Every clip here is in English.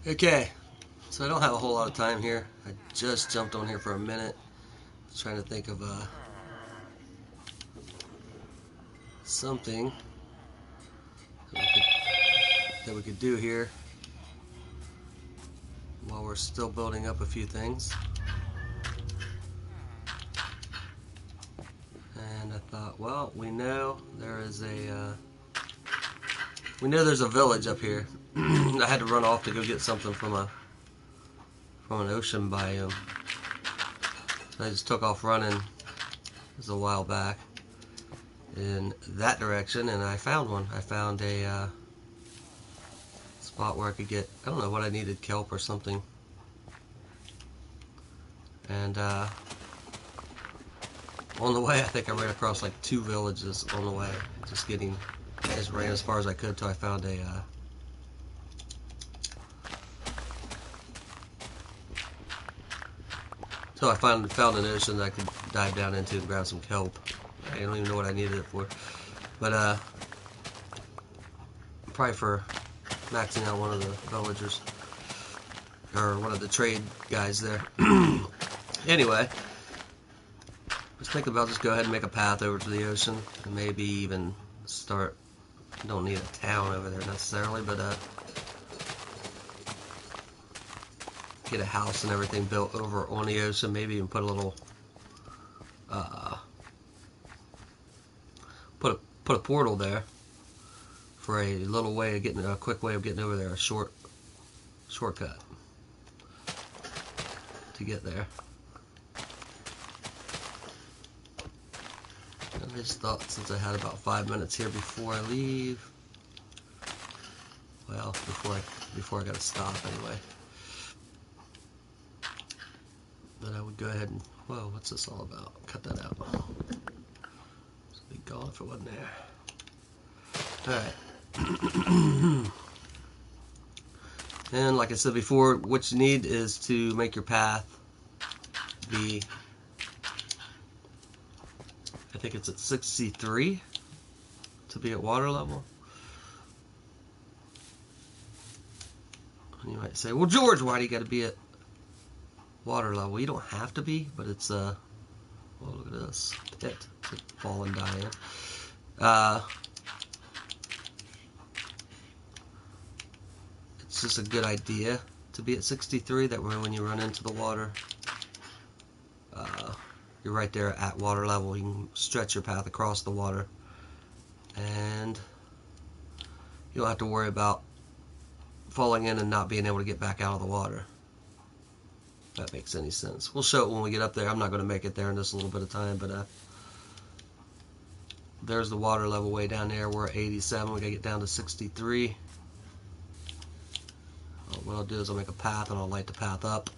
Okay, so I don't have a whole lot of time here. I just jumped on here for a minute, trying to think of something that we could do here while we're still building up a few things. And I thought, well, we know there's a village up here. I had to run off to go get something from an ocean biome. So I just took off running. It was a while back in that direction, and I found one. I found a spot where I could get, I don't know what I needed, kelp or something. And on the way, I think I ran across like 2 villages on the way, just ran as far as I could till I found found an ocean that I could dive down into and grab some kelp. I don't even know what I needed it for, but probably for maxing out one of the villagers or one of the trade guys there. Anyway, let's think about just go ahead and make a path over to the ocean and maybe even start. Don't need a town over there necessarily, but get a house and everything built over on the ocean. Maybe even put a little put a portal there for a quick way of getting over there, a shortcut to get there. I just thought, since I had about 5 minutes here before I leave, well, before I got to stop anyway, that I would go ahead and, whoa, what's this all about? Cut that out. This would be gone if it wasn't there. Alright. And like I said before, what you need is to make your path be, I think it's at 63 to be at water level. And you might say, well, George, why do you got to be at water level? You don't have to be, but it's well, look at this pit to fall and die in. It's just a good idea to be at 63. That way, when you run into the water, you're right there at water level. You can stretch your path across the water, and you don't have to worry about falling in and not being able to get back out of the water. If that makes any sense. We'll show it when we get up there. I'm not going to make it there in just a little bit of time, but there's the water level way down there. We're at 87. We got to get down to 63. What I'll do is I'll make a path and I'll light the path up.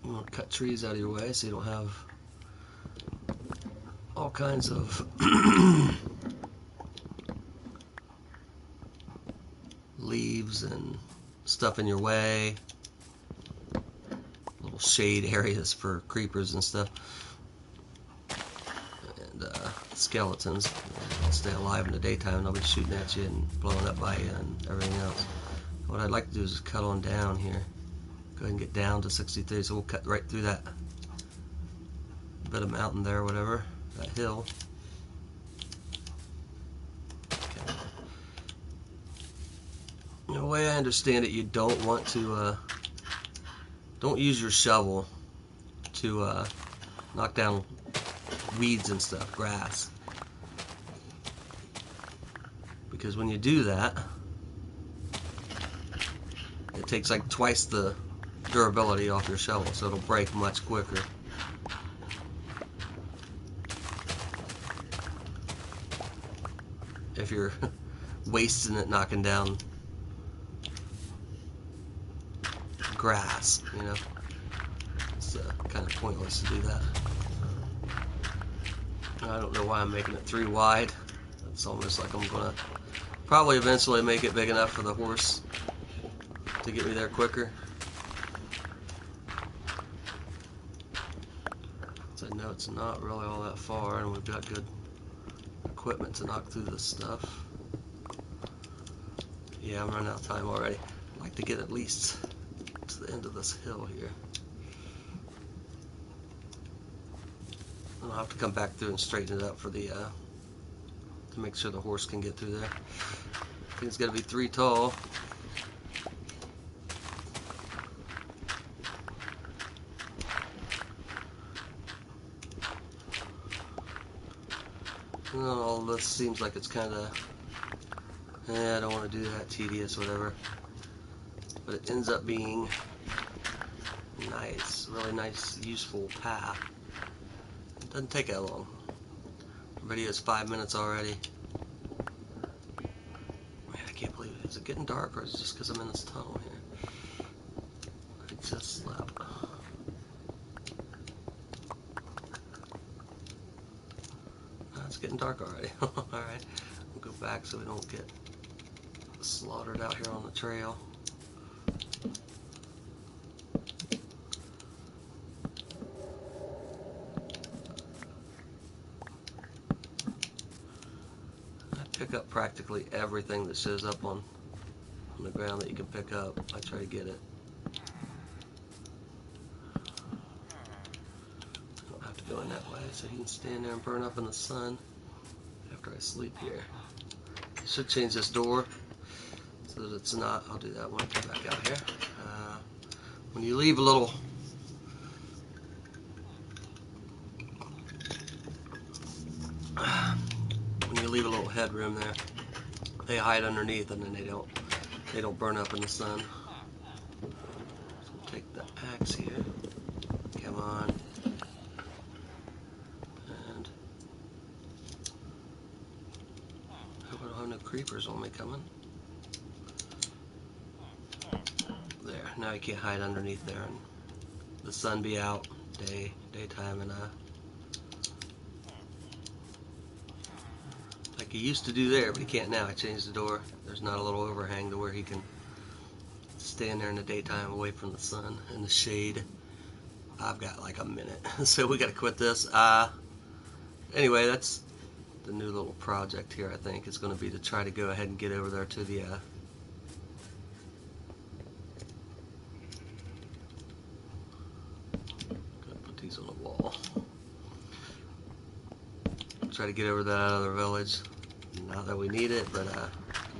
You want to cut trees out of your way so you don't have all kinds of leaves and stuff in your way. Little shade areas for creepers and stuff. And skeletons. They'll stay alive in the daytime. They'll be shooting at you and blowing up by you and everything else. What I'd like to do is just cut on down here. Go ahead and get down to 63. So we'll cut right through that bit of mountain there, or whatever, that hill. Okay. The way I understand it, you don't want to, don't use your shovel to knock down weeds and stuff, grass. Because when you do that, it takes like twice the durability off your shovel, so it'll break much quicker. If you're wasting it knocking down grass, you know, it's kind of pointless to do that. I don't know why I'm making it 3 wide. It's almost like I'm gonna probably eventually make it big enough for the horse to get me there quicker. So I know it's not really all that far, and we've got good equipment to knock through this stuff. Yeah, I'm running out of time already. I'd like to get at least to the end of this hill here. And I'll have to come back through and straighten it up for the to make sure the horse can get through there. I think it's got to be 3 tall. And all this seems like it's kind of, I don't want to do that, tedious, whatever. But it ends up being nice, really nice, useful path. It doesn't take that long. The video is 5 minutes already. Man, I can't believe it. Is it getting dark, or is it just because I'm in this tunnel here? I just slept. It's getting dark already. Alright, we'll go back so we don't get slaughtered out here on the trail. I pick up practically everything that shows up on the ground that you can pick up. I try to get it. I don't have to go in that way, so he can stand there and burn up in the sun after I sleep here. I should change this door so that it's not, I'll do that when I come back out here. When you leave a little headroom there, they hide underneath and then they don't burn up in the sun. So we'll take the axe here. Come on. And I hope I don't have no creepers on me coming. There, now you can't hide underneath there and the sun be out daytime, and like he used to do there, but he can't now. I changed the door. There's not a little overhang to where he can stand there in the daytime away from the sun in the shade. I've got like a minute, so we got to quit this. Anyway, that's the new little project here. I think is going to be to try to go ahead and get over there to the on the wall. Try to get over that other village. Not that we need it, but I'd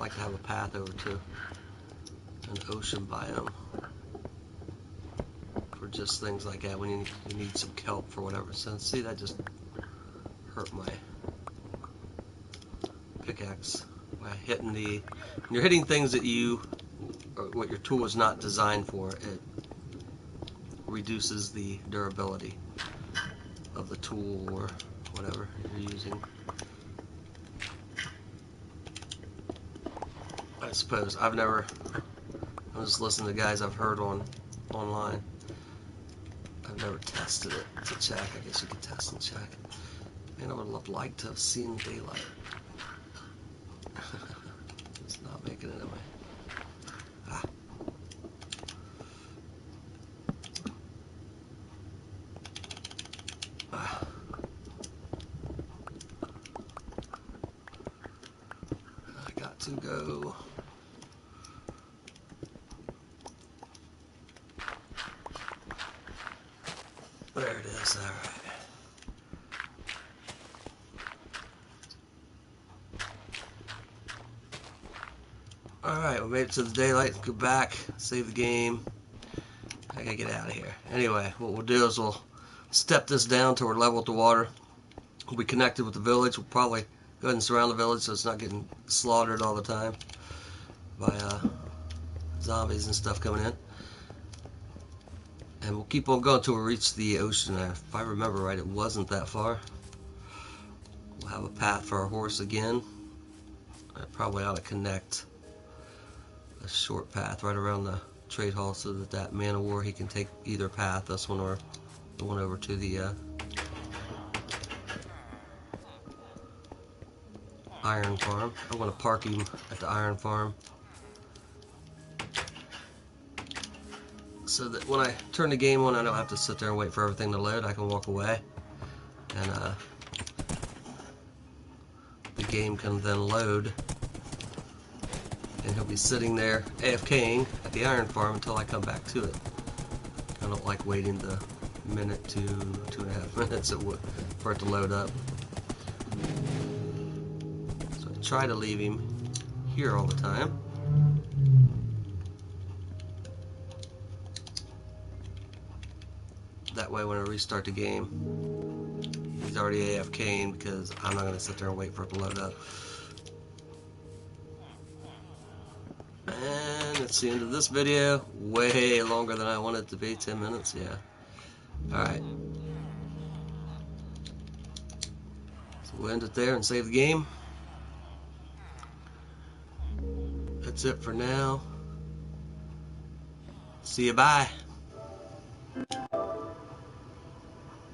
like to have a path over to an ocean biome for just things like that when you need some kelp for whatever sense. See, that just hurt my pickaxe by hitting the. When you're hitting things that what your tool is not designed for, it reduces the durability of the tool or whatever you're using. I suppose I'm just listening to guys I've heard online. I've never tested it to check. I guess you could test and check. Man, I would have liked to have seen daylight. It's not making it anyway. To go. There it is. All right. All right, we made it to the daylight. Let's go back, save the game. I gotta get out of here. Anyway, what we'll do is we'll step this down till we're level with the water. We'll be connected with the village. We'll probably go ahead and surround the village so it's not getting slaughtered all the time by zombies and stuff coming in. And we'll keep on going until we reach the ocean. If I remember right, it wasn't that far. We'll have a path for our horse again. I probably ought to connect a short path right around the trade hall so that man of war, he can take either path, this one or the one over to the iron farm. I'm going to park him at the iron farm so that when I turn the game on, I don't have to sit there and wait for everything to load. I can walk away and the game can then load and he'll be sitting there AFKing at the iron farm until I come back to it. I don't like waiting the minute to 2.5 minutes for it to load up. So I try to leave him here all the time. That way when I restart the game, he's already AFKing because I'm not going to sit there and wait for it to load up. And it's the end of this video. Way longer than I wanted it to be. 10 minutes, yeah. Alright. So we'll end it there and save the game. That's it for now. See you, bye.